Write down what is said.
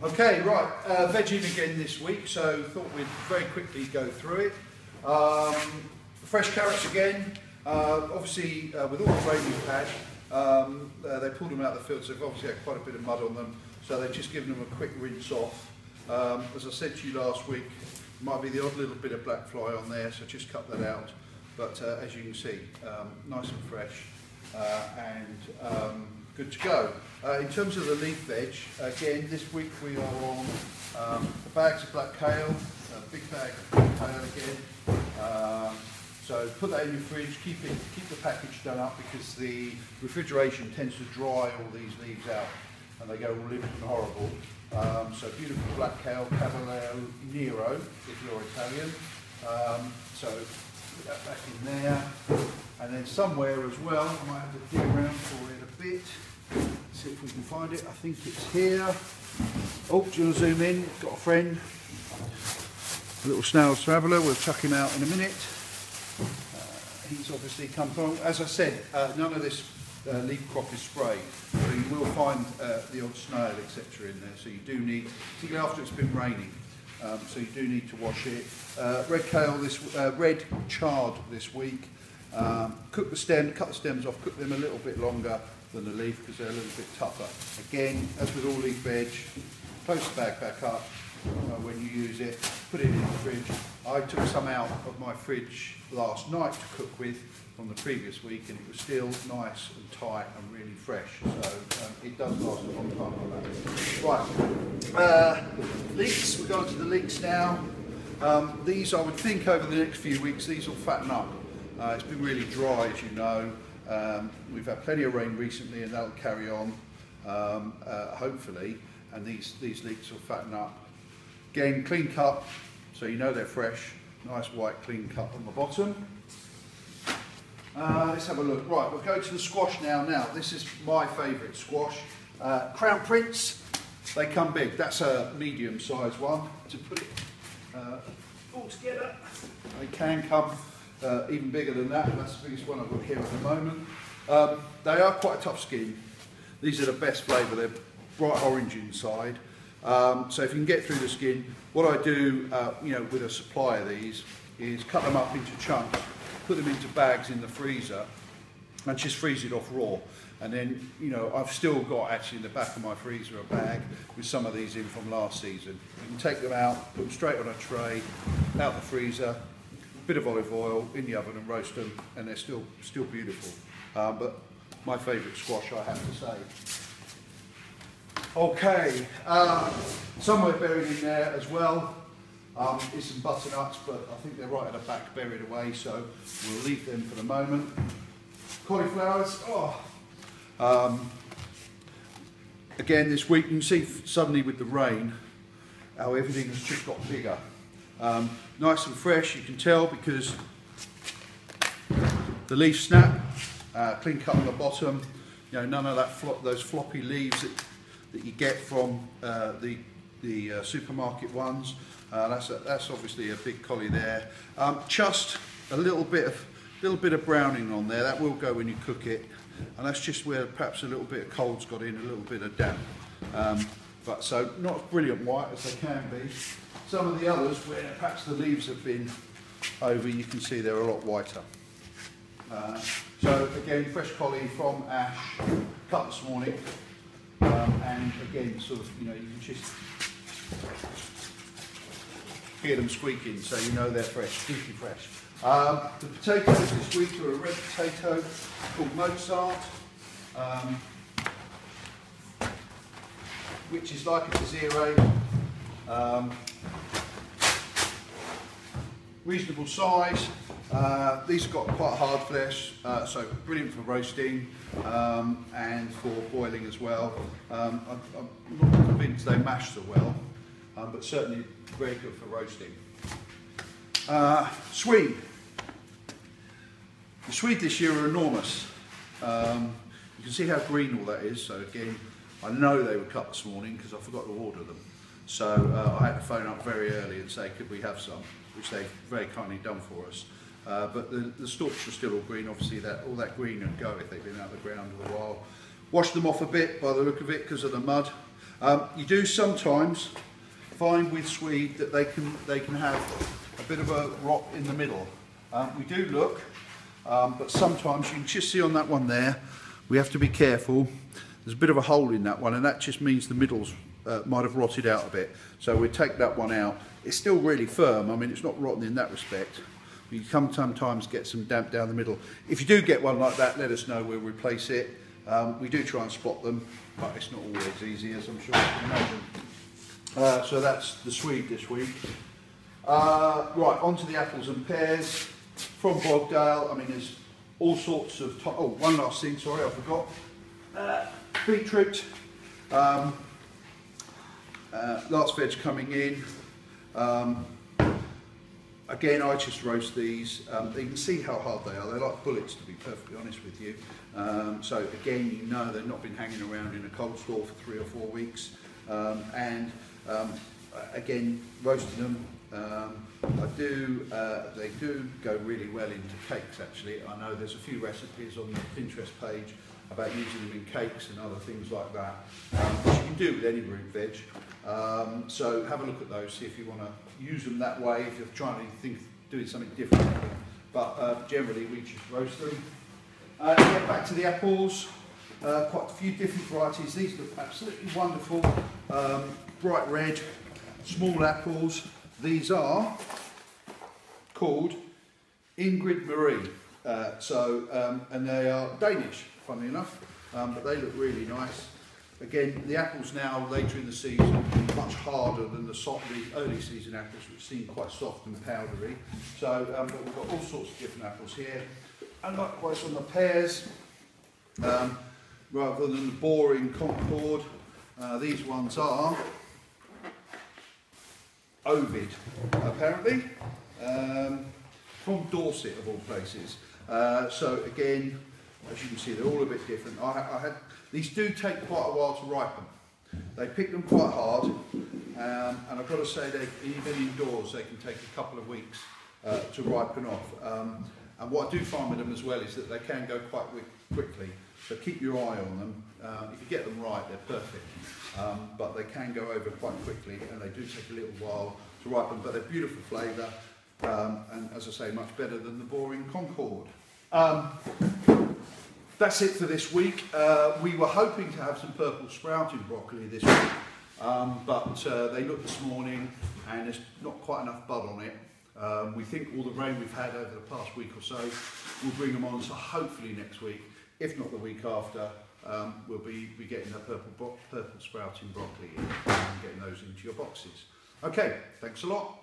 Okay, right, vegging again this week, so thought we'd very quickly go through it. Fresh carrots again, obviously with all the rain we've had, they pulled them out of the field, so they've obviously had quite a bit of mud on them, so they've just given them a quick rinse off. As I said to you last week, might be the odd little bit of black fly on there, so just cut that out. But as you can see, nice and fresh and good to go. In terms of the leaf veg, again this week we are on the bags of black kale, a big bag of black kale again. So put that in your fridge, keep the package done up because the refrigeration tends to dry all these leaves out and they go all limp and horrible. So beautiful black kale, Cavallero Nero if you're Italian. So put that back in there, and then somewhere as well, I might have to dig around for it a bit, see if we can find it. I think it's here. Oh, do you want to zoom in? Got a friend, a little snail traveller, we'll chuck him out in a minute. He's obviously come from, as I said, none of this leaf crop is sprayed, so you will find the odd snail etc. in there, so you do need, particularly after it's been raining, so you do need to wash it. Red kale, red chard this week. Cut the stems off, cook them a little bit longer than the leaf because they're a little bit tougher. Again, as with all leaf veg, close the bag back up when you use it, put it in the fridge. I took some out of my fridge last night to cook with from the previous week and it was still nice and tight and really fresh, so it does last a long time like that. Right, leeks, we're going to the leeks now. These I would think over the next few weeks these will fatten up. It's been really dry as you know, we've had plenty of rain recently and that'll carry on hopefully, and these leeks will fatten up. Again, clean cut, so you know they're fresh, nice white clean cut on the bottom. Let's have a look. Right, we'll go to the squash now. Now, this is my favourite squash. Crown Prince, they come big. That's a medium sized one. To put it all together, they can come even bigger than that. That's the biggest one I've got here at the moment. They are quite a tough skin. These are the best flavour. They're bright orange inside. So if you can get through the skin, what I do, with a supply of these is cut them up into chunks, put them into bags in the freezer, and just freeze it off raw. And then, I've still got actually in the back of my freezer a bag with some of these in from last season. You can take them out, put them straight on a tray, out the freezer, a bit of olive oil in the oven and roast them, and they're still beautiful. But my favourite squash, I have to say. Okay, somewhere buried in there as well is some butternuts, but I think they're right at the back buried away, so we'll leave them for the moment. Cauliflowers, again this week you can see suddenly with the rain how everything has just got bigger. Nice and fresh, you can tell because the leaf snap, clean cut on the bottom, none of that those floppy leaves that you get from the supermarket ones. That's obviously a big collie there. Just a little bit of browning on there. That will go when you cook it, and that's just where perhaps a little bit of cold's got in, a little bit of damp. But so not as brilliant white as they can be. Some of the others where perhaps the leaves have been over, you can see they're a lot whiter. So again, fresh collie from Ash, cut this morning. And again, sort of, you can just hear them squeaking, so you know they're fresh, squeaky fresh. The potatoes this week are a red potato called Mozart, which is like a Desiree. Reasonable size. These have got quite hard flesh, so brilliant for roasting and for boiling as well. I'm not convinced they mash so well, but certainly very good for roasting. Swede. The swede this year are enormous. You can see how green all that is, so again, I know they were cut this morning because I forgot to order them. So I had to phone up very early and say, could we have some, which they've very kindly done for us. But the stalks are still all green, obviously all that green would go if they've been out of the ground a while. Wash them off a bit by the look of it because of the mud. You do sometimes find with swede that they can have a bit of a rot in the middle. We do look, but sometimes you can just see on that one there, we have to be careful. There's a bit of a hole in that one, and that just means the middles might have rotted out a bit. So we take that one out. It's still really firm. I mean, it's not rotten in that respect. You can sometimes get some damp down the middle. If you do get one like that, let us know, we'll replace it. We do try and spot them, but it's not always easy, as I'm sure you can imagine. So that's the swede this week. Right, on to the apples and pears from Bogdale. I mean, there's all sorts of... Oh, one last thing, sorry, I forgot. Beetroot. Last veg coming in. Again, I just roast these. You can see how hard they are. They're like bullets, to be perfectly honest with you. So again, you know they've not been hanging around in a cold store for 3 or 4 weeks. Again, roasting them. They do go really well into cakes, actually. I know there's a few recipes on the Pinterest page about using them in cakes and other things like that, which you can do with any root veg. So have a look at those, see if you want to use them that way, if you're trying to think doing something different. But generally we just roast them. Get back to the apples, quite a few different varieties. These look absolutely wonderful, bright red, small apples. These are called Ingrid Marie, and they are Danish, funnily enough, but they look really nice. Again, the apples now, later in the season, much harder than the early season apples, which seem quite soft and powdery. So but we've got all sorts of different apples here. And likewise on the pears, rather than the boring Concord, these ones are Ovid, apparently, from Dorset of all places. So again, as you can see, they're all a bit different. These do take quite a while to ripen. They pick them quite hard, and I've got to say that even indoors they can take a couple of weeks to ripen off. And what I do find with them as well is that they can go quite quickly, so keep your eye on them. If you get them right, they're perfect, but they can go over quite quickly, and they do take a little while to ripen, but they're beautiful flavour, and as I say, much better than the boring Concord. That's it for this week. We were hoping to have some purple sprouting broccoli this week, but they looked this morning and there's not quite enough bud on it. We think all the rain we've had over the past week or so will bring them on, so hopefully next week, if not the week after, we'll be getting the purple sprouting broccoli in and getting those into your boxes. Okay, thanks a lot.